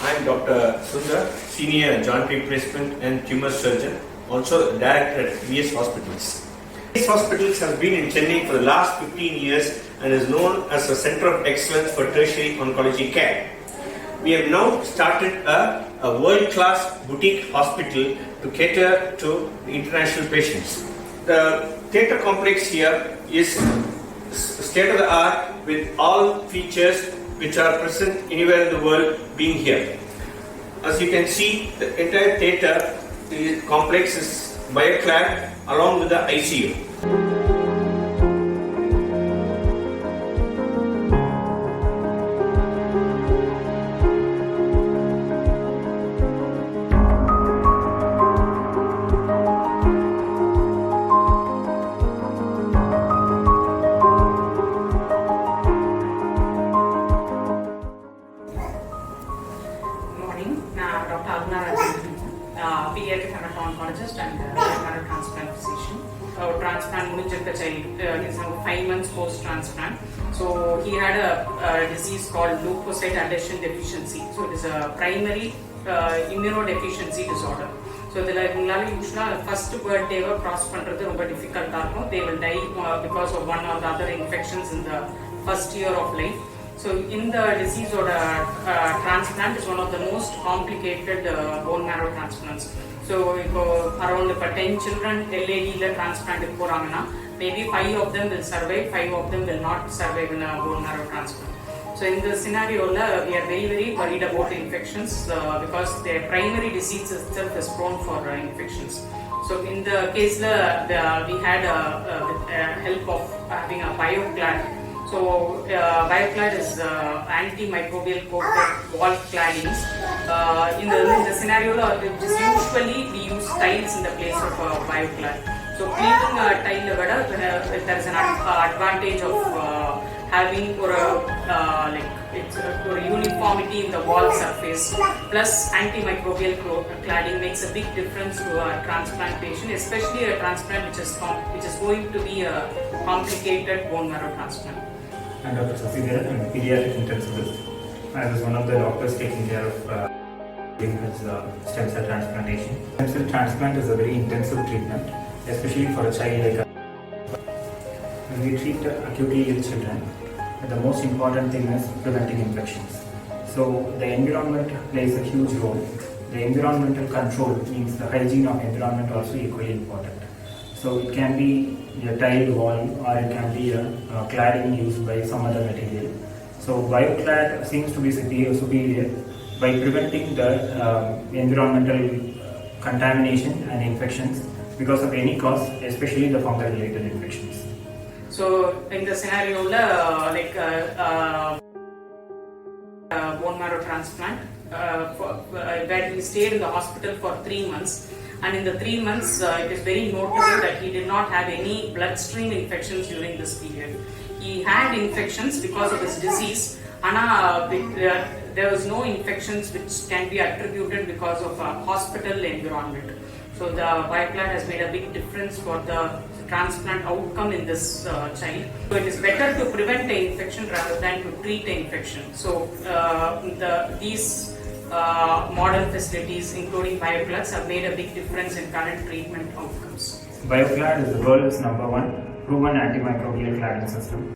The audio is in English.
I am Dr. Sundar, Senior Joint Replacement and Tumor Surgeon, also Director at V.S Hospitals. V.S Hospitals has been in Chennai for the last 15 years and is known as a center of excellence for tertiary oncology care. We have now started a world-class boutique hospital to cater to international patients. The theatre complex here is state-of-the-art with all features which are present anywhere in the world being here. As you can see, the entire theatre complex is BioClad along with the ICU. Pediatric hemato-oncologist and hemato transplant physician. Transplant Munijaka child is now 5 months post-transplant. So he had a disease called leukocyte adhesion deficiency. So it is a primary immunodeficiency disorder. So the first birthday cross difficult. They will die because of one or the other infections in the first year of life. So in the disease or transplant is one of the most complicated bone marrow transplants. So around 10 children LAD transplant maybe 5 of them will survive, 5 of them will not survive in a bone marrow transplant. So in this scenario, we are very worried about infections because their primary disease itself is prone for infections. So in the case, we had help of having a BioClad. So BioClad is antimicrobial coated wall claddings. In the scenario, usually we use tiles in the place of BioClad. So cleaning a tile, there is an advantage of having uniformity in the wall surface. Plus antimicrobial cladding makes a big difference to a transplant patient, especially a transplant which is going to be a complicated bone marrow transplant. I'm Dr. Ksheer Tech, I'm a pediatric intensivist. I was one of the doctors taking care of stem cell transplantation. Stem cell transplant is a very intensive treatment, especially for a child like when we treat acutely ill children, the most important thing is preventing infections. So the environment plays a huge role. The environmental control means the hygiene of environment also equally important. So it can be a tiled wall or it can be a cladding used by some other material. So BioClad seems to be superior by preventing the environmental contamination and infections because of any cause, especially the fungal related infections. So in the scenario bone marrow transplant, where he stayed in the hospital for 3 months. And in the 3 months, it is very notable that he did not have any bloodstream infections during this period. He had infections because of his disease, and there was no infections which can be attributed because of a hospital environment. So the BioClad has made a big difference for the transplant outcome in this child. So it is better to prevent the infection rather than to treat the infection. So these modern facilities, including BioClads, have made a big difference in current treatment outcomes. BioClad is the world's #1 proven antimicrobial cladding system.